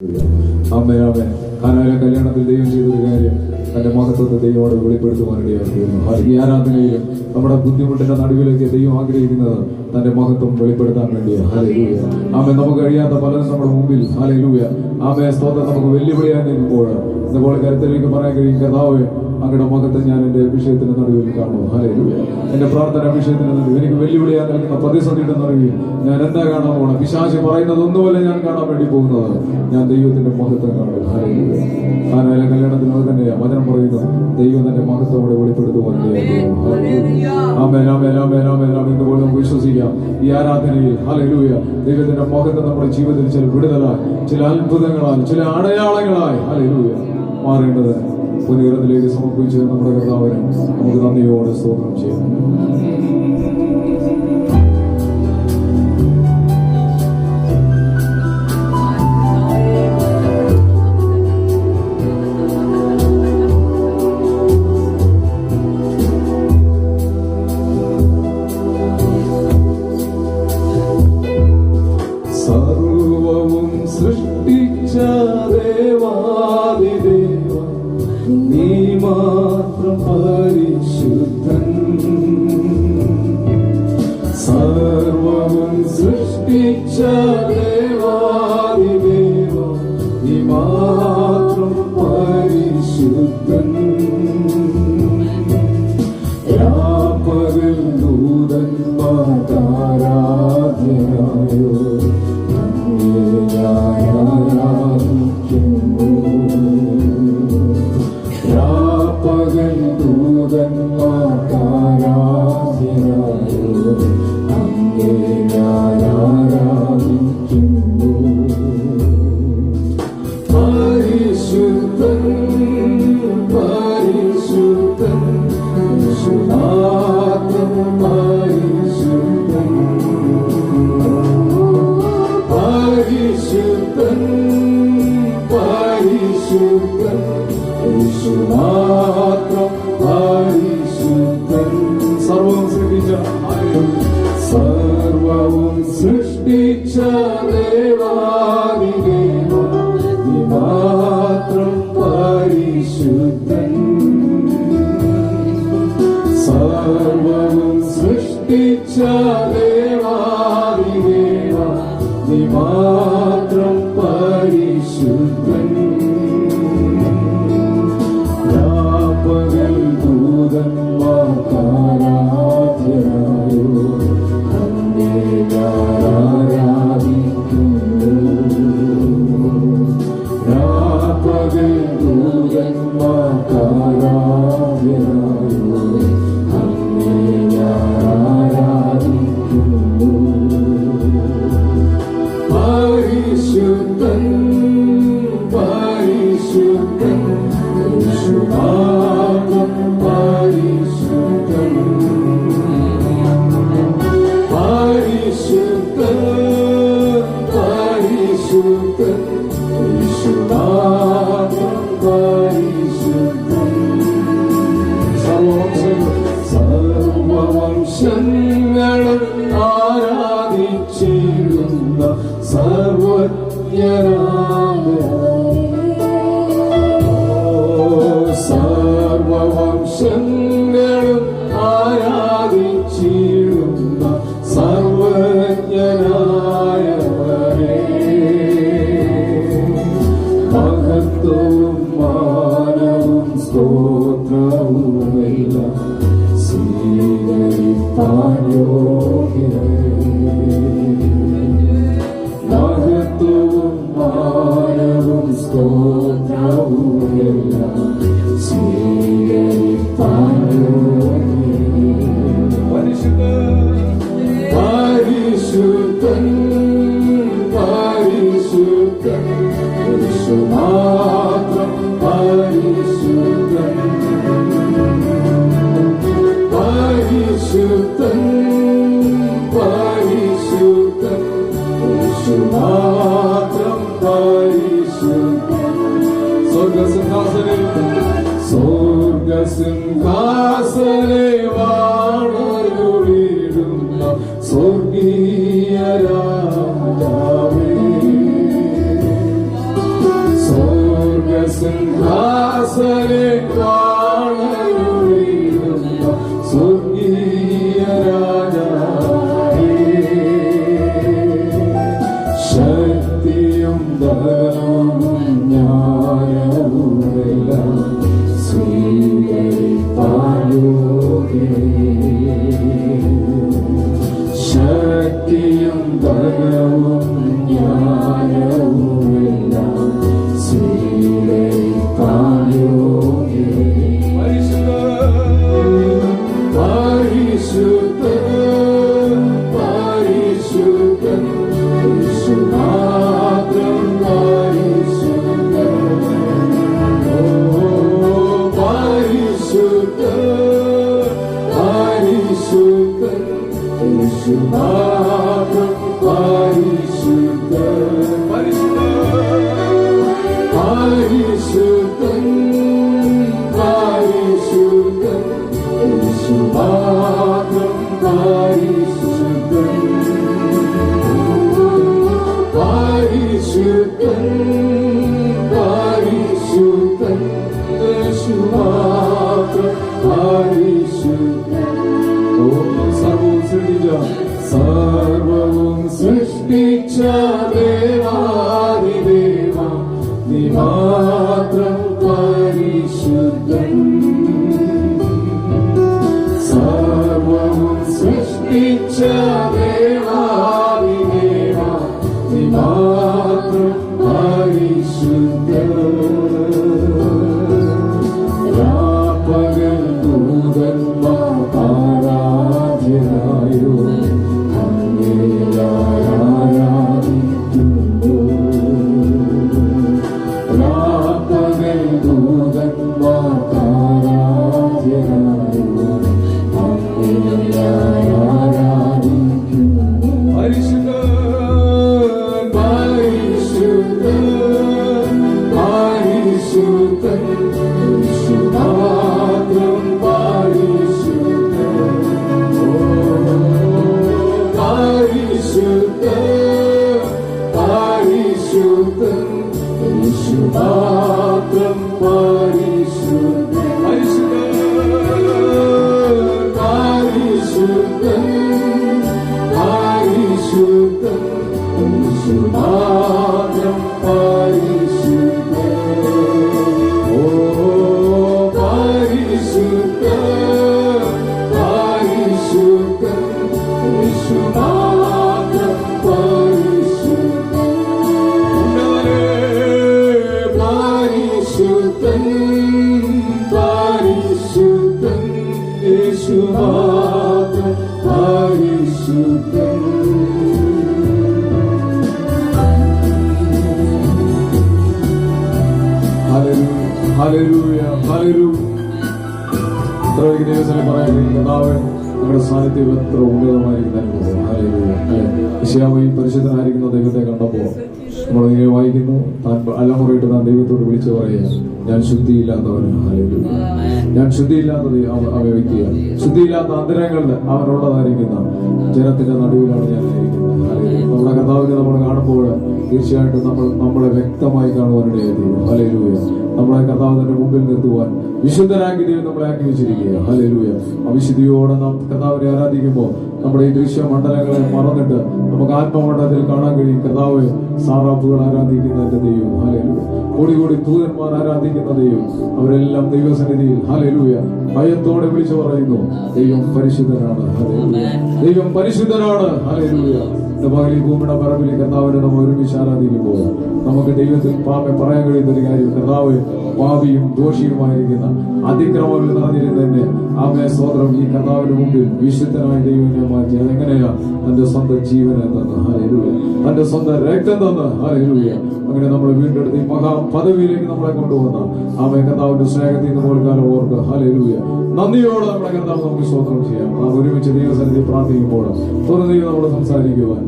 ആമേൻ ആമേൻ. കാനായിലെ കല്യാണത്തിൽ ദൈവം ചെയ്തൊരു കാര്യം തന്റെ മഹത്വത്തെ ദൈവത്തോട് വെളിപ്പെടുത്തുവാനിടയായിരുന്നു. ഈ ആരാധനയിലും നമ്മുടെ ബുദ്ധിമുട്ടിന്റെ നടുവിലേക്ക് ദൈവം ആഗ്രഹിക്കുന്നത് തന്റെ മഹത്വം വെളിപ്പെടുത്താൻ വേണ്ടിയാണ്. ഹല്ലേലൂയ. ആമേൻ. നമുക്ക് കഴിയാത്ത പലതും നമ്മുടെ മുമ്പിൽ ഹല്ലേലൂയ ആമേൻ സ്തോത്രം നമുക്ക് വെല്ലുവിളിയാൻ നിൽക്കുമ്പോൾ ഇതുപോലെ കരുത്തിലേക്ക് പറയാൻ കഴിയും, കർത്താവേ അങ്ങയുടെ മഹത്വം ഞാൻ എന്റെ വിഷയത്തിന്റെ നടുവിൽ കാണുന്നു. ഹല്ലേലൂയ. എന്റെ പ്രാർത്ഥന വിഷയത്തിന്റെ നടുവിൽ എനിക്ക് വെല്ലുവിളിയാൻ നൽകുന്ന പ്രതിസന്ധിയുടെ നടുവിൽ ഞാൻ എന്താ കാണാൻ പോകണം? പിശാച് പറയുന്നത് ഒന്നുമല്ല ഞാൻ കാണാൻ വേണ്ടി പോകുന്നത്, ഞാൻ ദൈവത്തിന്റെ മഹത്വം കാണും. ഹല്ലേലൂയ. കാനായിലെ കല്യാണത്തിന് അത് തന്നെയാണ് വചനം പറയുന്നത്, ദൈവം തന്റെ മഹത്വം അവിടെ വെളിപ്പെടുത്തുവാൻ. ആമേൻ ആമേൻ ആമേൻ ആമേൻ ആമേൻ. ഇതുപോലെ നമുക്ക് വിശ്വസിക്കാം ഈ ആരാധനയിൽ ഹല്ലേലൂയ ദൈവത്തിന്റെ മഹത്വം നമ്മുടെ ജീവിതത്തിൽ ചില വിടുതലായി, ചില അത്ഭുതങ്ങളായി, ചില അടയാളങ്ങളായി ഹല്ലേലൂയ മാറേണ്ടത് പുനീറത്തിലേക്ക് സമർപ്പിച്ച് നമ്മുടെ കർത്താവിനെ നമുക്ക് നന്ദിയോടെ സ്തോത്രം ചെയ്യാം. സർവവും സൃഷ്ടിച്ച ദേവാദിദേവ നീ മാത്രം പരിശുദ്ധൻ. സർവവും സൃഷ്ടിച്ച ദേവാദിദേവ നീ മാത്രം പരിശുദ്ധൻ. രാപ്പകൽ ദൂതന്മാരാധ്യനായോ രാപ്പകൽ ദൂതന്മാരാധ്യനായോ അങ്ങേ ഞാൻ ആരാധിക്കുന്നു. പരിശുദ്ധൻ പരിശുദ്ധൻ യേശുനാഥൻ പരിശുദ്ധൻ. പരിശുദ്ധൻ പരിശുദ്ധൻ യേശുനാഥൻ പരിശുദ്ധൻ. സർവവും സൃഷ്ടിച്ച ദേവാദിദേവ നീ മാത്രം പരിശുദ്ധൻ. സർവവും സൃഷ്ടിച്ച ദേവാദിദേവ നീ മാത്രം പരിശുദ്ധൻ. രാപ്പകൽ ദൂതന്മാരാധ്യനായോ അങ്ങേ ഞാൻ ആരാധിക്കുന്നു. രാപ്പകൽ ദൂതന്മാരാധ്യനായോ അങ്ങേ ഞാൻ ആരാധിക്കുന്നു. പരിശുദ്ധൻ പരിശുദ്ധൻ യേശുനാഥൻ പരിശുദ്ധൻ. പരിശുദ്ധൻ പരിശുദ്ധൻ യേശുനാഥൻ പരിശുദ്ധൻ. സർവവംശങ്ങളും ആരാധിച്ചിടുന്ന സർവവംശങ്ങളും ആരാധിച്ചിടുന്ന സർവജ്ഞനായവരേ, മഹത്വവും മാനവും സ്തോത്രവുമെല്ലാം സ്വീകരിപ്പാൻ യോഗ്യരേ. മഹത്വവും മാനവും സ്തോത്രവുമെല്ലാം സ്വീകരിപ്പാൻ യോഗ്യരേ. പരിശുദ്ധൻ പരിശുദ്ധൻ യേശുനാഥൻ പരിശുദ്ധൻ. പരിശുദ്ധൻ പരിശുദ്ധൻ യേശുനാഥൻ പരിശുദ്ധൻ. സ്വർഗസിംഹാസനെ വാണരുളിടുന്ന സ്വർഗീയ രാജാവേ, സിംഹാസനിൽ വാണരുളിയിടുന്ന സ്വർഗീയ രാജാവേ, ശക്തിയും ബലവും ജ്ഞാനവുമെല്ലാം സ്വീകരിപ്പായോഗ്യേ. ശക്തിയും ബലവും ജ്ഞാനവുമെല്ലാം സ്വീകരിപ്പായോഗ്യേ. പരിശുദ്ധൻ പരിശുദ്ധൻ യേശുനാഥൻ പരിശുദ്ധൻ. ഓ പരിശുദ്ധൻ പരിശുദ്ധൻ യേശുനാഥൻ പരിശുദ്ധൻ. പരിശുദ്ധൻ പരിശുദ്ധൻ യേശുനാഥൻ പരിശുദ്ധൻ. പരിശുദ്ധൻ പരിശുദ്ധൻ യേശുനാഥൻ പരിശുദ്ധൻ. സർവവും സൃഷ്ടിച്ച ദേവാദിദേവ നീ മാത്രം പരിശുദ്ധൻ. സർവവും സൃഷ്ടിച്ച ദേവാദിദേവ നീ മാത്രം പരിശുദ്ധൻ. രാപ്പകൽ ദൂതന്മാർ ആരാധ്യനായോ ആരാധിക്കുന്നു. രാപ്പകൽ ദൂതന്മാർ ആരാധ്യനായോ ആരാധിക്കുന്നു. പരിശുദ്ധൻ പരിശുദ്ധൻ പരിശുദ്ധൻ യേശുനാഥൻ പരിശുദ്ധൻ. പരിശുദ്ധൻ പരിശുദ്ധൻ യേശുനാഥൻ പരിശുദ്ധൻ. പരിശുദ്ധൻ പരിശുദ്ധൻ യേശുനാഥൻ പരിശുദ്ധൻ. ഓ പരിശുദ്ധൻ പരിശുദ്ധൻ യേശുനാഥൻ പരിശുദ്ധൻ. പരിശുദ്ധൻ പരിശുദ്ധൻ യേശുനാഥൻ പരിശുദ്ധൻ. Hallelujah hallelujah. ദിവസം പറയാൻ കർത്താവ് നമ്മുടെ സാന്നിധ്യം എത്ര ഉന്നതമായിരിക്കുന്ന അനുഭവം. ഹല്ലേലൂയ. യെശയ്യാവ് പരിശുദ്ധനായിരിക്കുന്ന ദൈവത്തെ കണ്ടപ്പോൾ നമ്മൾ ഇങ്ങനെ വായിക്കുന്നു, താൻ അലമുറയിട്ട് താൻ ദൈവത്തോട് വിളിച്ചു പറയുക, ഞാൻ ശുദ്ധിയില്ലാത്തവനാണ്. ഹല്ലേലൂയ. ഞാൻ ശുദ്ധിയില്ലാത്ത വ്യക്തിയാണ്. ശുദ്ധിയില്ലാത്ത അന്തരങ്ങളിൽ അവനുള്ളതായിരിക്കുന്ന ജനത്തിന്റെ നടുവിലാണ് ഞാൻ ആയിരിക്കുന്നത്. ഹല്ലേലൂയ. നമ്മുടെ കർത്താവിനെ നമ്മൾ കാണുമ്പോൾ തീർച്ചയായിട്ടും നമ്മളെ വ്യക്തമായി കാണുവാനിടയായി തീരും. ഹല്ലേലൂയ. നമ്മളെ കർത്താവിന്റെ മുമ്പിൽ നിർത്തുവാൻ വിശുദ്ധരാക്കി ദൈവം നമ്മളെ ആക്കി വെച്ചിരിക്കുക. ഹല്ലേലൂയ. അവിശുദ്ധിയോടെ നാം കർത്താവിനെ ആരാധിക്കുമ്പോൾ നമ്മുടെ ഈ ദൃശ്യമണ്ഡലങ്ങളെ മറന്നിട്ട് നമുക്ക് ആത്മമണ്ഡലത്തിൽ കാണാൻ കഴിയും കർത്താവ് സാറാപ്പുകൾ ആരാധിക്കുന്ന എന്റെ ദൈവം. ഹല്ലേലൂയ. കോടി കോടി ദൂതന്മാർ ആരാധിക്കുന്ന ദൈവം. അവരെല്ലാം ദൈവസന്നിധിയിൽ ഹല്ലേലൂയ ഭയത്തോടെ വിളിച്ചു പറയുന്നു, ദൈവം പരിശുദ്ധനാണ്. ഹല്ലേലൂയ. ദൈവം പരിശുദ്ധനാണ്. ഹല്ലേലൂയ. പകലി ഭൂമിയുടെ പറമ്പിൽ കർത്താവിനെ നമ്മൾ ഒരുമിച്ച് ആരാധിക്കുമ്പോൾ നമുക്ക് ദൈവത്തിൽ പറയാൻ കഴിയുന്ന ഒരു കാര്യം, കർത്താവ് പാപിയും ദോഷിയുമായിരിക്കുന്ന അതിക്രമങ്ങളിൽ നിറഞ്ഞിരുന്നതിന്റെ ആമേ സ്തോത്രം ഈ കർത്താവിന് മുമ്പിൽ വിശുദ്ധനായ ദൈവനെ മാറ്റി. അതെങ്ങനെയാ? തന്റെ സ്വന്തം ജീവനെ തന്ന്. ഹല്ലേലൂയ. തന്റെ സ്വന്തം രക്തം തന്ന്. ഹല്ലേലൂയ. അങ്ങനെ നമ്മൾ വീണ്ടെടുത്ത് ഈ മഹാപദവിയിലേക്ക് നമ്മളെ കൊണ്ടുവന്ന ആമേ കർത്താവിന്റെ സ്നേഹത്തിൽ നിന്ന് പോൽക്കാലം ഓർക്ക്. ഹല്ലേലൂയ. നന്ദിയോടെ നമ്മുടെ കർത്താവ് നമുക്ക് സ്തോത്രം ചെയ്യാം. നാം ഒരുമിച്ച് ദൈവസന്നിധി പ്രാർത്ഥിക്കുമ്പോൾ തുറന്നു നമ്മൾ സംസാരിക്കുവാൻ